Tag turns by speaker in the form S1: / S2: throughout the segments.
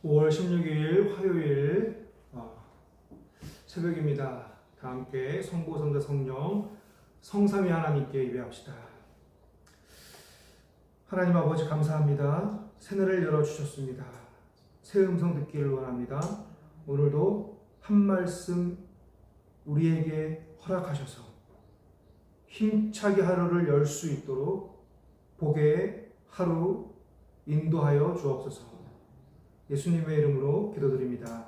S1: 5월 16일 화요일 새벽입니다. 다 함께 성부, 성자, 성령, 성삼위 하나님께 예배합시다. 하나님 아버지 감사합니다. 새날을 열어주셨습니다. 새 음성 듣기를 원합니다. 오늘도 한 말씀 우리에게 허락하셔서 힘차게 하루를 열 수 있도록 복의 하루 인도하여 주옵소서. 예수님의 이름으로 기도드립니다.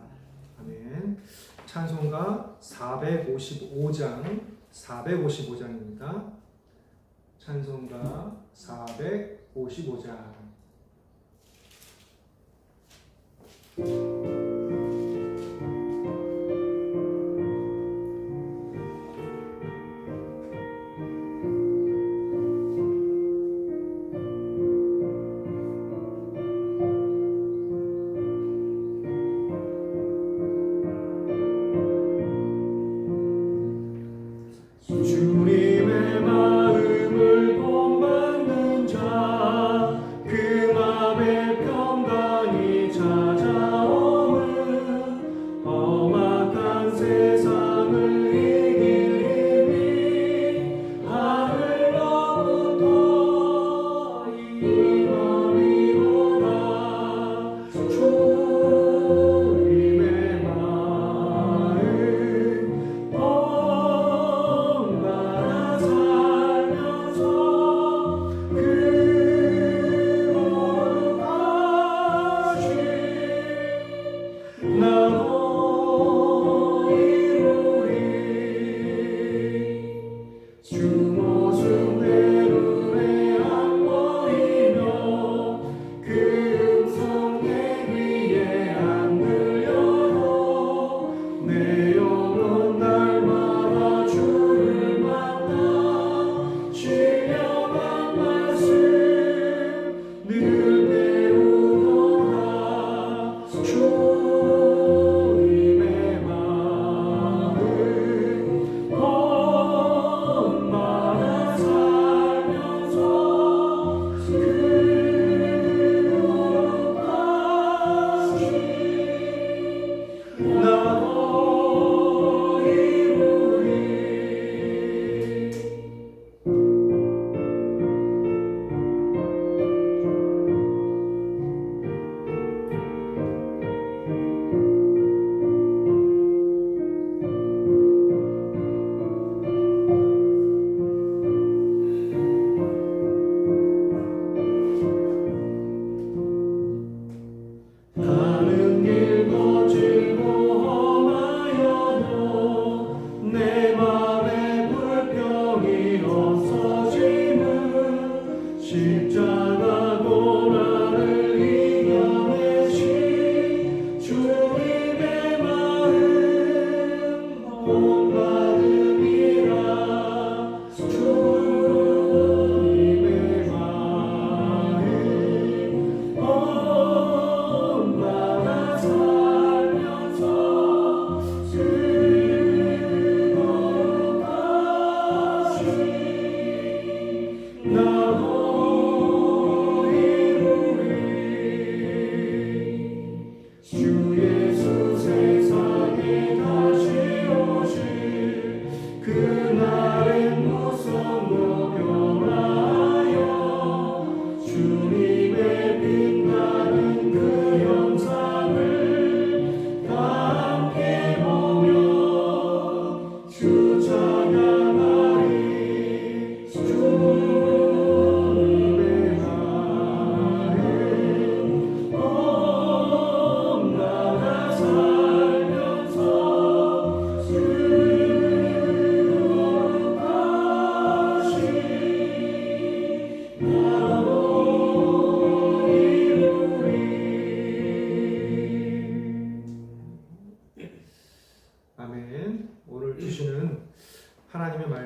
S1: 아멘. 찬송가 455장입니다. 찬송가 455장.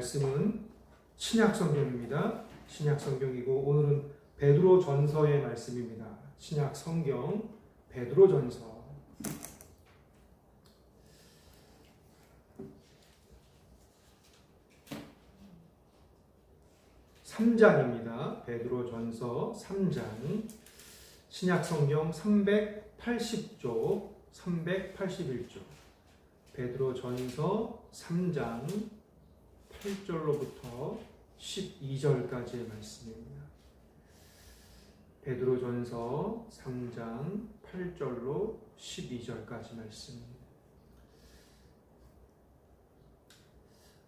S1: 말씀은 신약성경입니다. 신약성경이고 오늘은 베드로전서의 말씀입니다. 신약성경 베드로전서 3장입니다. 베드로전서 3장 신약성경 380쪽, 381쪽. 베드로전서 3장 8절로부터 12절까지의 말씀입니다. 베드로전서 3장 8절로 12절까지 말씀입니다.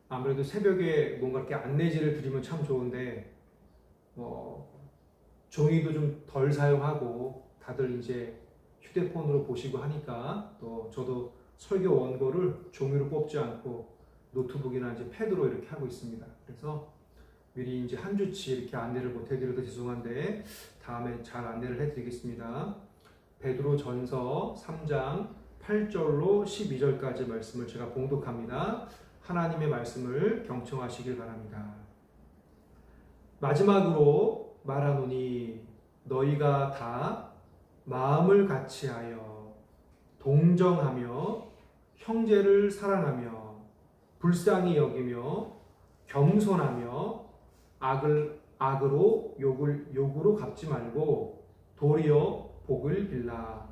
S1: 아무래도 새벽에 뭔가 이렇게 안내지를 드리면 참 좋은데 종이도 좀 덜 사용하고 다들 이제 휴대폰으로 보시고 하니까 또 저도 설교 원고를 종이로 뽑지 않고 노트북이나 이제 패드로 이렇게 하고 있습니다. 그래서 미리 이제 한 주치 이렇게 안내를 못 해드려도 죄송한데 다음에 잘 안내를 해드리겠습니다. 베드로전서 3장 8절로 12절까지 말씀을 제가 봉독합니다. 하나님의 말씀을 경청하시길 바랍니다. 마지막으로 말하노니 너희가 다 마음을 같이하여 동정하며 형제를 사랑하며 불쌍히 여기며 겸손하며 악으로 욕으로 갚지 말고 도리어 복을 빌라.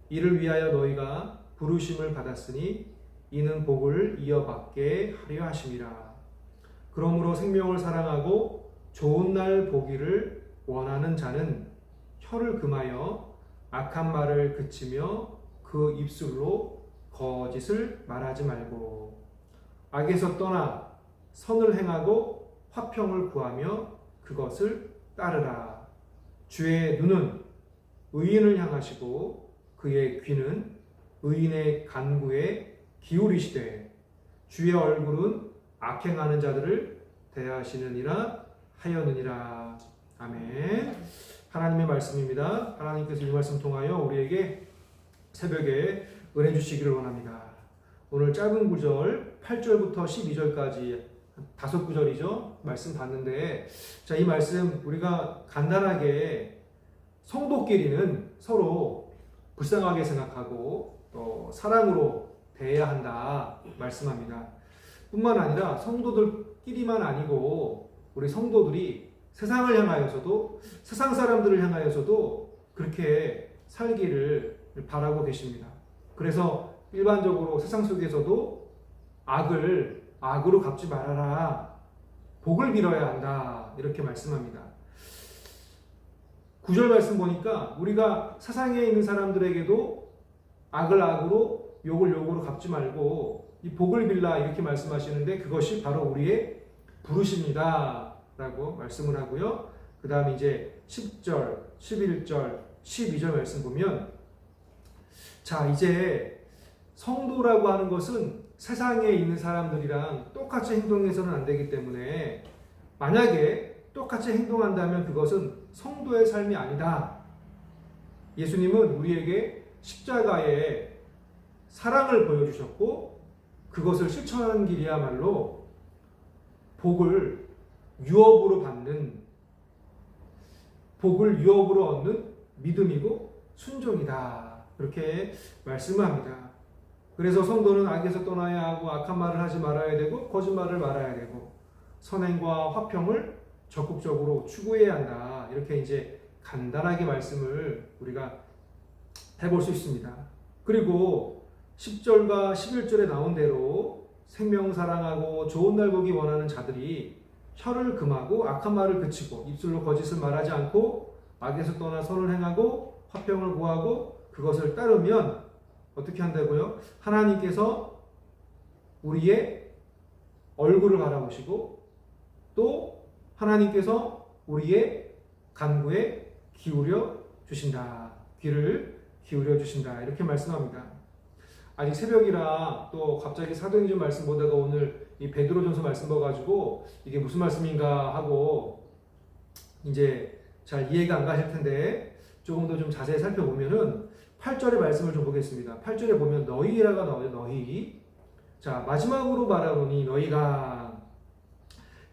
S1: 이를 위하여 너희가 부르심을 받았으니 이는 복을 이어받게 하려 하심이라. 그러므로 생명을 사랑하고 좋은 날 보기를 원하는 자는 혀를 금하여 악한 말을 그치며 그 입술로 거짓을 말하지 말고 악에서 떠나 선을 행하고 화평을 구하며 그것을 따르라. 주의 눈은 의인을 향하시고 그의 귀는 의인의 간구에 기울이시되 주의 얼굴은 악행하는 자들을 대하시느니라 하였느니라. 아멘. 하나님의 말씀입니다. 하나님께서 이 말씀 통하여 우리에게 새벽에 은혜 주시기를 원합니다. 오늘 짧은 구절 8절부터 12절까지 5구절이죠. 말씀 봤는데 자, 이 말씀 우리가 간단하게 성도끼리는 서로 불쌍하게 생각하고 또 사랑으로 대해야 한다 말씀합니다. 뿐만 아니라 성도들끼리만 아니고 우리 성도들이 세상을 향하여서도 세상 사람들을 향하여서도 그렇게 살기를 바라고 계십니다. 그래서 일반적으로 세상 속에서도 악으로 갚지 말아라. 복을 빌어야 한다. 이렇게 말씀합니다. 9절 말씀 보니까 우리가 세상에 있는 사람들에게도 악으로 욕으로 갚지 말고 이 복을 빌라 이렇게 말씀하시는데 그것이 바로 우리의 부르심이다 라고 말씀을 하고요. 그 다음에 이제 10절, 11절, 12절 말씀 보면 자, 이제 성도라고 하는 것은 세상에 있는 사람들이랑 똑같이 행동해서는 안 되기 때문에 만약에 똑같이 행동한다면 그것은 성도의 삶이 아니다. 예수님은 우리에게 십자가의 사랑을 보여주셨고 그것을 실천하는 길이야말로 복을 유업으로 얻는 믿음이고 순종이다. 그렇게 말씀을 합니다. 그래서 성도는 악에서 떠나야 하고 악한 말을 하지 말아야 되고 거짓말을 말아야 되고 선행과 화평을 적극적으로 추구해야 한다. 이렇게 이제 간단하게 말씀을 우리가 해볼 수 있습니다. 그리고 10절과 11절에 나온 대로 생명 사랑하고 좋은 날 보기 원하는 자들이 혀를 금하고 악한 말을 그치고 입술로 거짓을 말하지 않고 악에서 떠나 선을 행하고 화평을 구하고 그것을 따르면 어떻게 한다고요? 하나님께서 우리의 얼굴을 바라보시고 또 하나님께서 우리의 간구에 기울여 주신다. 귀를 기울여 주신다. 이렇게 말씀합니다. 아직 새벽이라 또 갑자기 사도행전 말씀 보다가 오늘 이 베드로전서 말씀 봐가지고 이게 무슨 말씀인가 하고 이제 잘 이해가 안 가실 텐데 조금 더 좀 자세히 살펴보면은 8절의 말씀을 좀 보겠습니다. 8절에 보면 너희라가 나와요. 너희. 자, 마지막으로 말하노니 너희가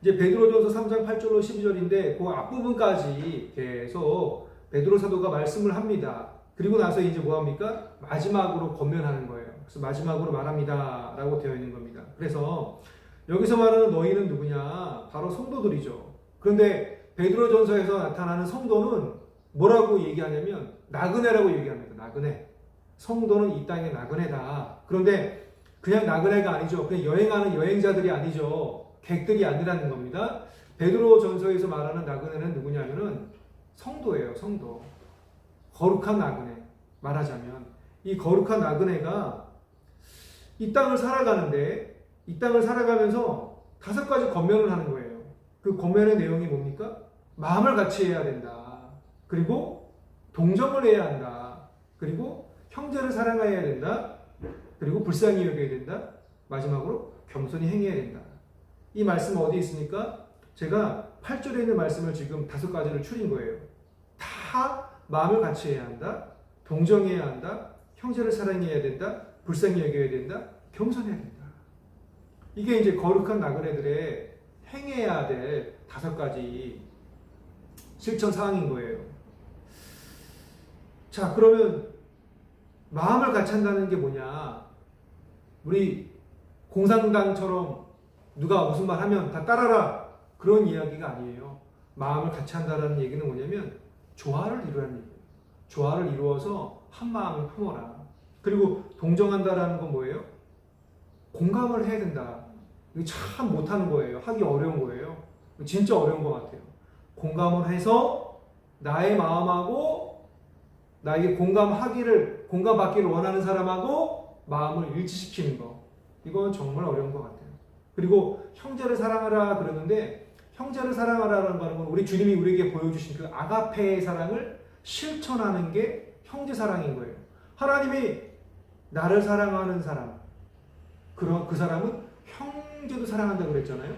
S1: 이제 베드로전서 3장 8절로 12절인데 그 앞부분까지 계속 베드로 사도가 말씀을 합니다. 그리고 나서 이제 뭐 합니까? 마지막으로 권면하는 거예요. 그래서 마지막으로 말합니다. 라고 되어 있는 겁니다. 그래서 여기서 말하는 너희는 누구냐? 바로 성도들이죠. 그런데 베드로전서에서 나타나는 성도는 뭐라고 얘기하냐면 나그네라고 얘기합니다. 나그네. 성도는 이 땅의 나그네다. 그런데 그냥 나그네가 아니죠. 그냥 여행하는 여행자들이 아니죠. 객들이 아니라는 겁니다. 베드로 전서에서 말하는 나그네는 누구냐면은 성도예요. 성도. 거룩한 나그네. 말하자면 이 거룩한 나그네가 이 땅을 살아가는데 이 땅을 살아가면서 5가지 권면을 하는 거예요. 그 권면의 내용이 뭡니까? 마음을 같이 해야 된다. 그리고 동정을 해야 한다. 그리고 형제를 사랑해야 된다. 그리고 불쌍히 여겨야 된다. 마지막으로 겸손히 행해야 된다. 이 말씀 어디 있습니까? 제가 8절에 있는 말씀을 지금 5가지를 추린 거예요. 다 마음을 같이 해야 한다. 동정해야 한다. 형제를 사랑해야 된다. 불쌍히 여겨야 된다. 겸손해야 된다. 이게 이제 거룩한 나그네들의 행해야 될 5가지 실천 사항인 거예요. 자, 그러면 마음을 같이 한다는 게 뭐냐? 우리 공산당처럼 누가 무슨 말 하면 다 따라라. 그런 이야기가 아니에요. 마음을 같이 한다는 얘기는 뭐냐면 조화를 이루라는 얘기예요. 조화를 이루어서 한 마음을 품어라. 그리고 동정한다라는 건 뭐예요? 공감을 해야 된다. 이거 참 못하는 거예요. 하기 어려운 거예요. 진짜 어려운 것 같아요. 공감을 해서 나의 마음하고 나에게 공감받기를 원하는 사람하고 마음을 일치시키는 거. 이건 정말 어려운 것 같아요. 그리고 형제를 사랑하라 그러는데 형제를 사랑하라는 건 우리 주님이 우리에게 보여주신 그 아가페의 사랑을 실천하는 게 형제 사랑인 거예요. 하나님이 나를 사랑하는 사람, 그 사람은 형제도 사랑한다고 그랬잖아요.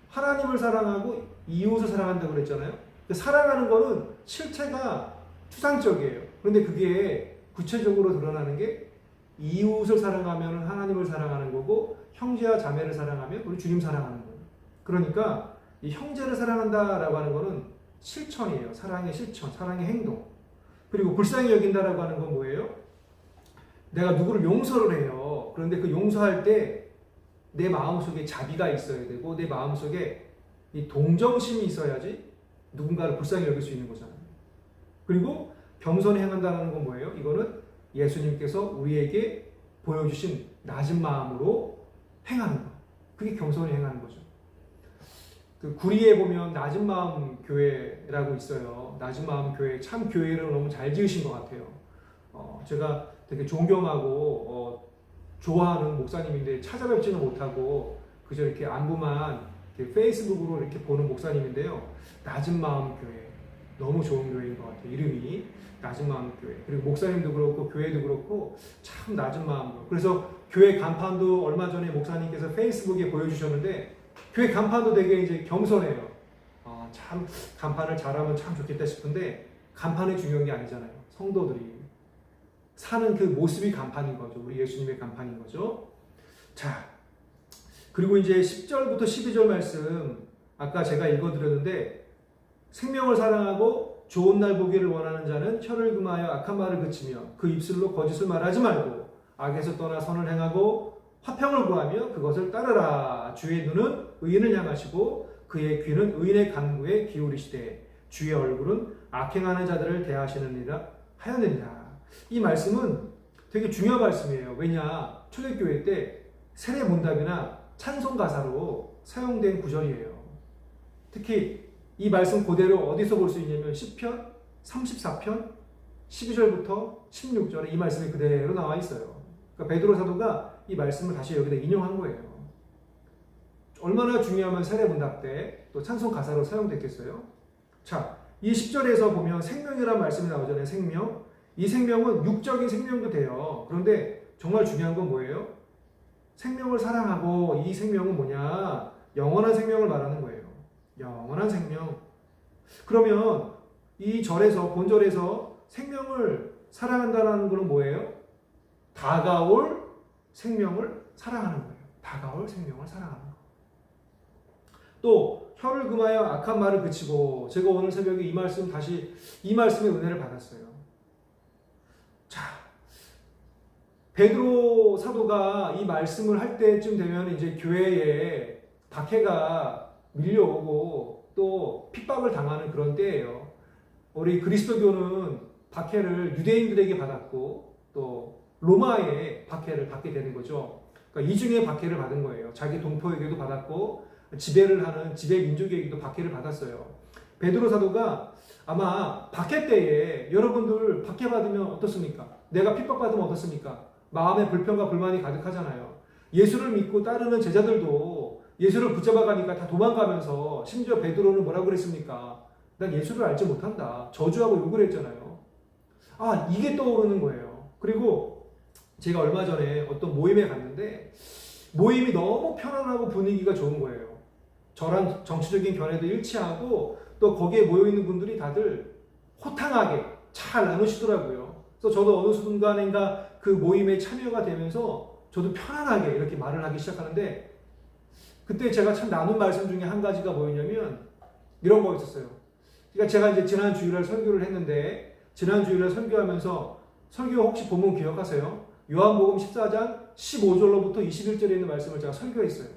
S1: 하나님을 사랑하고 이웃을 사랑한다고 그랬잖아요. 사랑하는 거는 실체가 추상적이에요. 그런데 그게 구체적으로 드러나는 게 이웃을 사랑하면 하나님을 사랑하는 거고 형제와 자매를 사랑하면 우리 주님 사랑하는 거예요. 그러니까 이 형제를 사랑한다라고 하는 거는 실천이에요. 사랑의 실천, 사랑의 행동. 그리고 불쌍히 여긴다라고 하는 건 뭐예요? 내가 누구를 용서를 해요. 그런데 그 용서할 때 내 마음속에 자비가 있어야 되고 내 마음속에 이 동정심이 있어야지 누군가를 불쌍히 여길 수 있는 거잖아요. 그리고 겸손히 행한다는 건 뭐예요? 이거는 예수님께서 우리에게 보여주신 낮은 마음으로 행하는 것. 그게 겸손히 행하는 거죠. 그 구리에 보면 낮은 마음 교회라고 있어요. 낮은 마음 교회. 참 교회를 너무 잘 지으신 것 같아요. 제가 되게 존경하고 좋아하는 목사님인데 찾아뵙지는 못하고 그저 이렇게 안부만 이렇게 페이스북으로 이렇게 보는 목사님인데요. 낮은 마음 교회. 너무 좋은 교회인 것 같아요. 이름이 낮은 마음 교회. 그리고 목사님도 그렇고 교회도 그렇고 참 낮은 마음으로. 그래서 교회 간판도 얼마 전에 목사님께서 페이스북에 보여주셨는데 교회 간판도 되게 이제 겸손해요. 참 간판을 잘하면 참 좋겠다 싶은데 간판이 중요한 게 아니잖아요. 성도들이 사는 그 모습이 간판인 거죠. 우리 예수님의 간판인 거죠. 자, 그리고 이제 10절부터 12절 말씀 아까 제가 읽어드렸는데 생명을 사랑하고 좋은 날 보기를 원하는 자는 혀를 금하여 악한 말을 그치며 그 입술로 거짓을 말하지 말고 악에서 떠나 선을 행하고 화평을 구하며 그것을 따르라. 주의 눈은 의인을 향하시고 그의 귀는 의인의 간구에 기울이시되 주의 얼굴은 악행하는 자들을 대하시느니라 하였느니라. 이 말씀은 되게 중요한 말씀이에요. 왜냐? 초대교회 때 세례문답이나 찬송 가사로 사용된 구절이에요. 특히 이 말씀 그대로 어디서 볼 수 있냐면 시편 34편 12절부터 16절에 이 말씀이 그대로 나와 있어요. 그러니까 베드로 사도가 이 말씀을 다시 여기다 인용한 거예요. 얼마나 중요하면 세례문답 때 또 찬송 가사로 사용됐겠어요? 자, 이 10절에서 보면 생명이라는 말씀이 나오잖아요. 생명. 이 생명은 육적인 생명도 돼요. 그런데 정말 중요한 건 뭐예요? 생명을 사랑하고 이 생명은 뭐냐? 영원한 생명을 말하는 거예요. 영원한 생명. 그러면 이 절에서 본절에서 생명을 사랑한다는 것은 뭐예요? 다가올 생명을 사랑하는 거예요. 다가올 생명을 사랑하는 거. 또 혀를 금하여 악한 말을 그치고 제가 오늘 새벽에 이 말씀의 은혜를 받았어요. 자, 베드로 사도가 이 말씀을 할 때쯤 되면 이제 교회에 박해가 밀려오고 또 핍박을 당하는 그런 때예요. 우리 그리스도교는 박해를 유대인들에게 받았고 또 로마의 박해를 받게 되는 거죠. 그러니까 이중의 박해를 받은 거예요. 자기 동포에게도 받았고 지배를 하는 지배 민족에게도 박해를 받았어요. 베드로 사도가 아마 박해 때에 여러분들 박해받으면 어떻습니까? 내가 핍박받으면 어떻습니까? 마음에 불평과 불만이 가득하잖아요. 예수를 믿고 따르는 제자들도 예수를 붙잡아 가니까 다 도망가면서 심지어 베드로는 뭐라고 그랬습니까? 난 예수를 알지 못한다. 저주하고 욕을 했잖아요. 아, 이게 떠오르는 거예요. 그리고 제가 얼마 전에 어떤 모임에 갔는데 모임이 너무 편안하고 분위기가 좋은 거예요. 저랑 정치적인 견해도 일치하고 또 거기에 모여있는 분들이 다들 호탕하게 잘 나누시더라고요. 그래서 저도 어느 순간인가 그 모임에 참여가 되면서 저도 편안하게 이렇게 말을 하기 시작하는데 그때 제가 참 나눈 말씀 중에 한 가지가 뭐였냐면 이런 거 있었어요. 그러니까 제가 이제 지난 주일날 설교를 했는데 지난 주일날 설교하면서 설교 혹시 본문 기억하세요? 요한복음 14장 15절로부터 21절에 있는 말씀을 제가 설교했어요.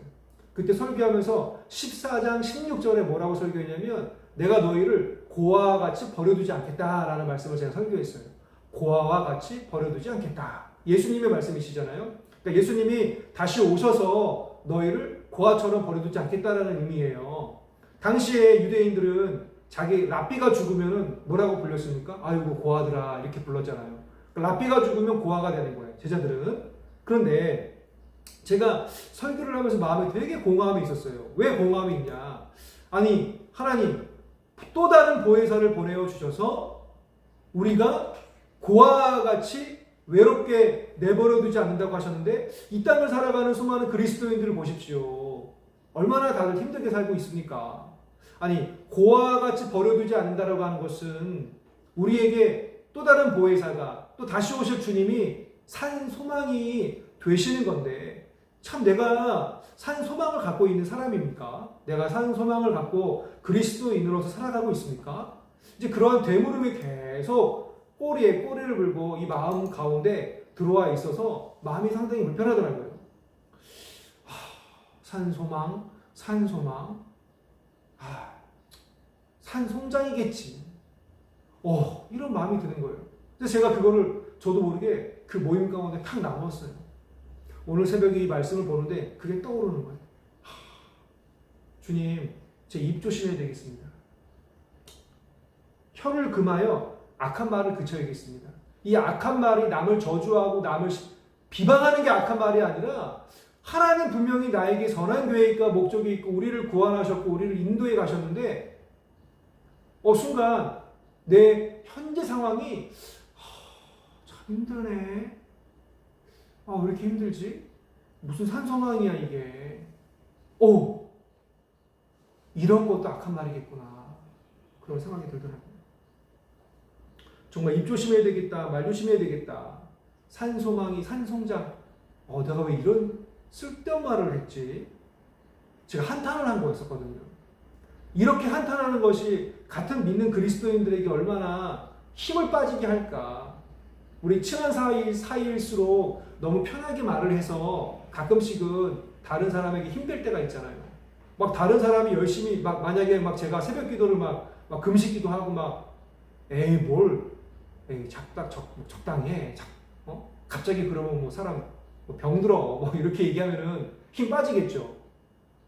S1: 그때 설교하면서 14장 16절에 뭐라고 설교했냐면 내가 너희를 고아와 같이 버려두지 않겠다라는 말씀을 제가 설교했어요. 고아와 같이 버려두지 않겠다. 예수님의 말씀이시잖아요. 그러니까 예수님이 다시 오셔서 너희를 고아처럼 버려두지 않겠다라는 의미예요. 당시에 유대인들은 자기 랍비가 죽으면 뭐라고 불렸습니까? 아이고 고아들아 이렇게 불렀잖아요. 랍비가 죽으면 고아가 되는 거예요. 제자들은. 그런데 제가 설교를 하면서 마음에 되게 공허함이 있었어요. 왜 공허함이 있냐? 아니 하나님 또 다른 보혜사를 보내어 주셔서 우리가 고아와 같이 외롭게 내버려 두지 않는다고 하셨는데 이 땅을 살아가는 수많은 그리스도인들을 보십시오. 얼마나 다들 힘들게 살고 있습니까? 아니 고아와 같이 버려두지 않는다라고 하는 것은 우리에게 또 다른 보혜사가 또 다시 오실 주님이 산 소망이 되시는 건데 참 내가 산 소망을 갖고 있는 사람입니까? 내가 산 소망을 갖고 그리스도인으로서 살아가고 있습니까? 이제 그러한 되물음이 계속 꼬리에 꼬리를 물고 이 마음 가운데 들어와 있어서 마음이 상당히 불편하더라고요. 산 소망, 산 소망, 산 송장이겠지. 이런 마음이 드는 거예요. 그래서 제가 그거를 저도 모르게 그 모임 가운데 탁 나눴어요. 오늘 새벽에 이 말씀을 보는데 그게 떠오르는 거예요. 주님, 제 입 조심해야 되겠습니다. 혀를 금하여 악한 말을 그쳐야겠습니다. 이 악한 말이 남을 저주하고 남을 비방하는 게 악한 말이 아니라 하나님 분명히 나에게 선한 계획과 목적이 있고 우리를 구원하셨고 우리를 인도해 가셨는데 순간 내 현재 상황이 참 힘드네. 왜 이렇게 힘들지? 무슨 산소망이야 이게. 이런 것도 악한 말이겠구나. 그런 생각이 들더라고요. 정말 입 조심해야 되겠다. 말 조심해야 되겠다. 산소망이 산송장. 내가 왜 이런 쓸데없는 말을 했지? 제가 한탄을 한 거였었거든요. 이렇게 한탄하는 것이 같은 믿는 그리스도인들에게 얼마나 힘을 빠지게 할까. 우리 친한 사이일수록 너무 편하게 말을 해서 가끔씩은 다른 사람에게 힘들 때가 있잖아요. 막 다른 사람이 열심히 만약에 제가 새벽 기도를 막 금식 기도하고 적당히 해. 갑자기 그러면 사람 병들어 이렇게 얘기하면은 힘 빠지겠죠.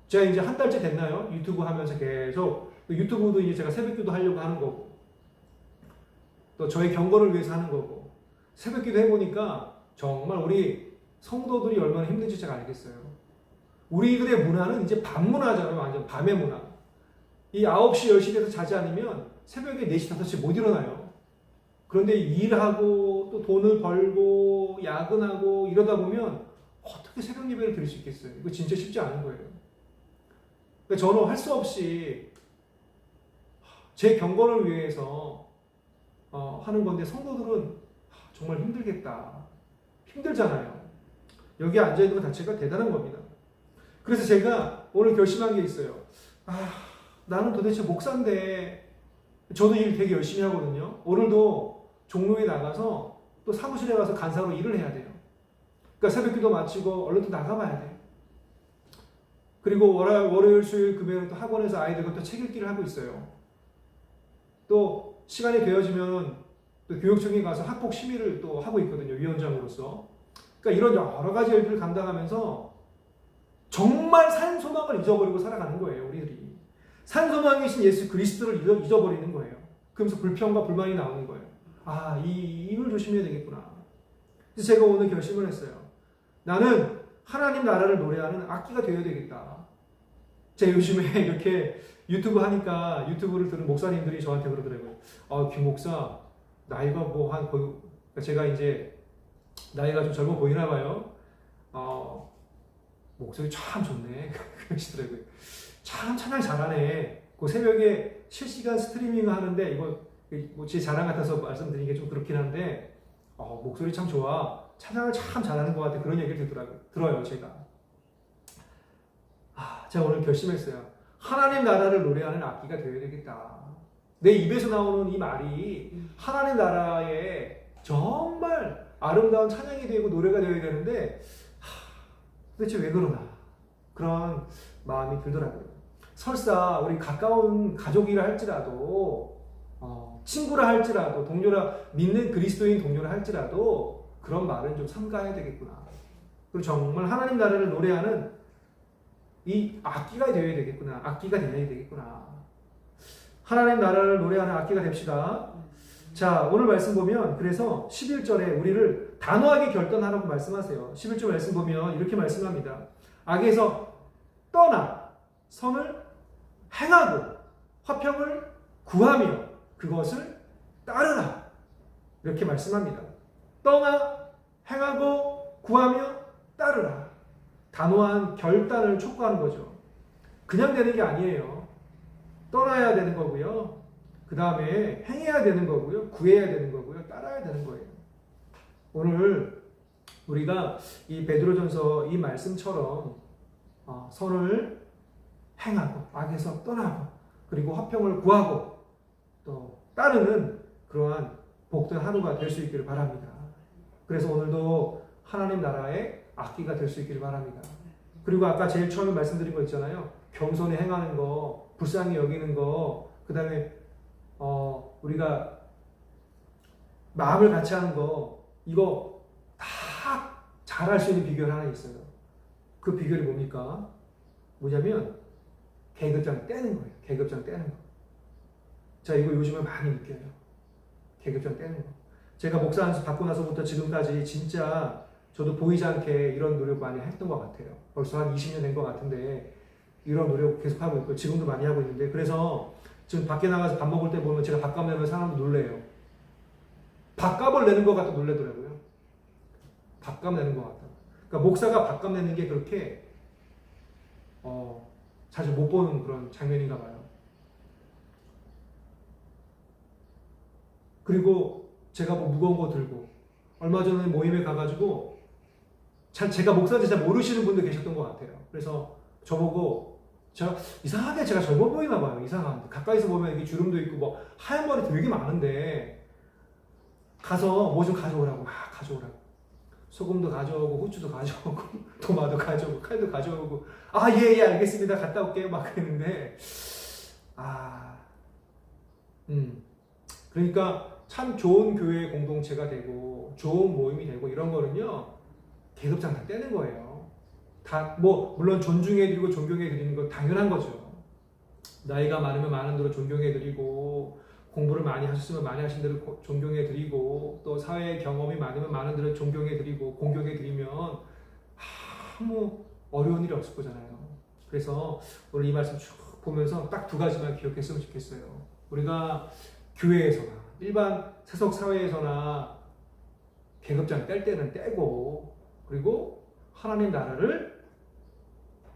S1: 제가 이제 한 달째 됐나요? 유튜브 하면서 계속 유튜브도 이제 제가 새벽 기도 하려고 하는 거고 또 저의 경건을 위해서 하는 거고 새벽 기도 해보니까 정말 우리 성도들이 얼마나 힘든지 제가 알겠어요. 우리들의 문화는 이제 밤 문화잖아요. 완전 밤의 문화. 이 9시, 10시 돼서 자지 않으면 새벽에 4시, 5시 못 일어나요. 그런데 일하고 또 돈을 벌고 야근하고 이러다 보면 어떻게 새벽 예배를 드릴 수 있겠어요? 이거 진짜 쉽지 않은 거예요. 그러니까 저는 할 수 없이 제 경건을 위해서 하는 건데 성도들은 정말 힘들겠다. 힘들잖아요. 여기 앉아있는 것 자체가 대단한 겁니다. 그래서 제가 오늘 결심한 게 있어요. 나는 도대체 목사인데 저도 일 되게 열심히 하거든요. 오늘도 종로에 나가서 또 사무실에 가서 간사로 일을 해야 돼요. 그러니까 새벽기도 마치고 얼른 또 나가봐야 돼요. 그리고 월요일, 수요일, 금요일 또 학원에서 아이들과 또 책 읽기를 하고 있어요. 또 시간이 되어지면 또 교육청에 가서 학폭 심의를 또 하고 있거든요. 위원장으로서. 그러니까 이런 여러 가지 일들을 감당하면서 정말 산소망을 잊어버리고 살아가는 거예요. 우리들이. 산소망이신 예수 그리스도를 잊어버리는 거예요. 그러면서 불평과 불만이 나오는 거예요. 아, 이 입을 조심해야 되겠구나. 그래서 제가 오늘 결심을 했어요. 나는 하나님 나라를 노래하는 악기가 되어야 되겠다. 제가 요즘에 이렇게 유튜브 하니까 유튜브를 들은 목사님들이 저한테 그러더라고요. 김 목사, 나이가 뭐 한 거의, 제가 이제 나이가 좀 젊어 보이나 봐요. 목소리 참 좋네. 그러시더라고요. 참 찬양 잘하네. 그 새벽에 실시간 스트리밍 하는데 이거 뭐 제 자랑 같아서 말씀드리는 게 좀 그렇긴 한데 목소리 참 좋아. 찬양을 참 잘하는 것 같아. 그런 얘기를 들어요, 제가. 제가 오늘 결심했어요. 하나님 나라를 노래하는 악기가 되어야 되겠다. 내 입에서 나오는 이 말이 하나님 나라에 정말 아름다운 찬양이 되고 노래가 되어야 되는데 도대체 왜 그러나 그런 마음이 들더라고요. 설사 우리 가까운 가족이라 할지라도 친구라 할지라도 동료라 믿는 그리스도인 동료라 할지라도 그런 말은 좀 삼가해야 되겠구나. 그리고 정말 하나님 나라를 노래하는 이 악기가 되어야 되겠구나. 악기가 되어야 되겠구나. 하나님 나라를 노래하는 악기가 됩시다. 자, 오늘 말씀 보면 그래서 11절에 우리를 단호하게 결단하라고 말씀하세요. 11절 말씀 보면 이렇게 말씀합니다. 악에서 떠나 선을 행하고 화평을 구하며 그것을 따르라. 이렇게 말씀합니다. 떠나 행하고 구하며 따르라. 단호한 결단을 촉구하는 거죠. 그냥 되는 게 아니에요. 떠나야 되는 거고요. 그 다음에 행해야 되는 거고요. 구해야 되는 거고요. 따라야 되는 거예요. 오늘 우리가 이 베드로전서 이 말씀처럼 선을 행하고 악에서 떠나고 그리고 화평을 구하고 또 따르는 그러한 복된 하루가 될 수 있기를 바랍니다. 그래서 오늘도 하나님 나라의 악기가 될 수 있기를 바랍니다. 그리고 아까 제일 처음에 말씀드린 거 있잖아요. 겸손히 행하는 거, 불쌍히 여기는 거, 그 다음에 우리가 마음을 같이 하는 거, 이거 다 잘할 수 있는 비결 하나 있어요. 그 비결이 뭡니까? 뭐냐면 계급장 떼는 거예요. 계급장 떼는 거. 자, 이거 요즘에 많이 느껴요. 계급장 떼는 거. 제가 목사 안수 받고 나서부터 지금까지 진짜 저도 보이지 않게 이런 노력 많이 했던 것 같아요. 벌써 한 20년 된 것 같은데 이런 노력 계속 하고 있고 지금도 많이 하고 있는데 그래서 지금 밖에 나가서 밥 먹을 때 보면 제가 밥값 내면 사람도 놀래요. 밥값을 내는 것 같아 놀래더라고요. 밥값 내는 것 같다. 그러니까 목사가 밥값 내는 게 그렇게 자주 못 보는 그런 장면인가 봐요. 그리고 제가 뭐 무거운 거 들고 얼마 전에 모임에 가가지고 제가 목사인지 잘 모르시는 분들 계셨던 것 같아요. 그래서 저보고 이상하게 제가 젊어 보이나 봐요. 이상한데 가까이서 보면 여기 주름도 있고 뭐 하얀 머리 되게 많은데 가서 뭐 좀 가져오라고 막 가져오라고 소금도 가져오고 후추도 가져오고 도마도 가져오고 칼도 가져오고 예 알겠습니다 갔다 올게요 막 그랬는데 그러니까 참 좋은 교회 공동체가 되고 좋은 모임이 되고 이런 거는요 계급장 다 떼는 거예요. 다 뭐 물론 존중해드리고 존경해드리는 건 당연한 거죠. 나이가 많으면 많은 대로 존경해드리고 공부를 많이 하셨으면 많이 하신 대로 존경해드리고 또 사회 경험이 많으면 많은 대로 존경해드리고 공경해드리면 아무 어려운 일이 없을 거잖아요. 그래서 오늘 이 말씀 쭉 보면서 딱 두 가지만 기억했으면 좋겠어요. 우리가 교회에서나 일반 세속 사회에서나 계급장 뗄 때는 떼고 그리고 하나님 나라를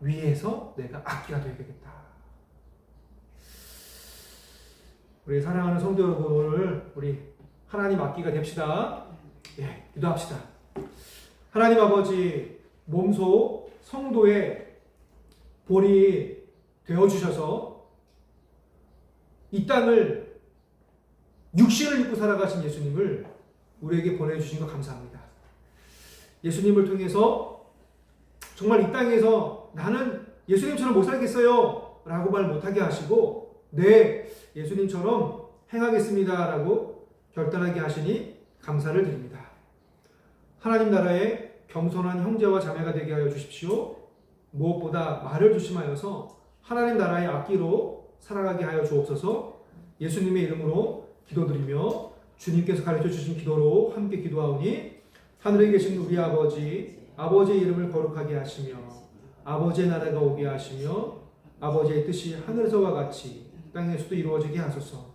S1: 위해서 내가 악기가 되어야 되겠다. 우리 사랑하는 성도 여러분 오늘 우리 하나님 악기가 됩시다. 기도합시다. 하나님 아버지 몸소 성도의 본이 되어주셔서 이 땅을 육신을 입고 살아가신 예수님을 우리에게 보내주신 것 감사합니다. 예수님을 통해서 정말 이 땅에서 나는 예수님처럼 못 살겠어요 라고 말 못하게 하시고 예수님처럼 행하겠습니다라고 결단하게 하시니 감사를 드립니다. 하나님 나라의 겸손한 형제와 자매가 되게 하여 주십시오. 무엇보다 말을 조심하여서 하나님 나라의 악기로 살아가게 하여 주옵소서. 예수님의 이름으로 기도드리며 주님께서 가르쳐 주신 기도로 함께 기도하오니 하늘에 계신 우리 아버지의 이름을 거룩하게 하시며 아버지의 나라가 오게 하시며 아버지의 뜻이 하늘에서와 같이 땅에서도 이루어지게 하소서.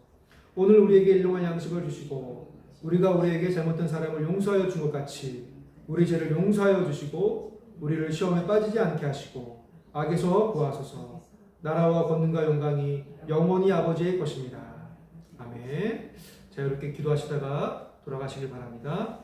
S1: 오늘 우리에게 일용할 양식을 주시고 우리가 우리에게 잘못된 사람을 용서하여 준 것 같이 우리 죄를 용서하여 주시고 우리를 시험에 빠지지 않게 하시고 악에서 구하소서. 나라와 권능과 영광이 영원히 아버지의 것입니다. 아멘. 자, 이렇게 기도하시다가 돌아가시길 바랍니다.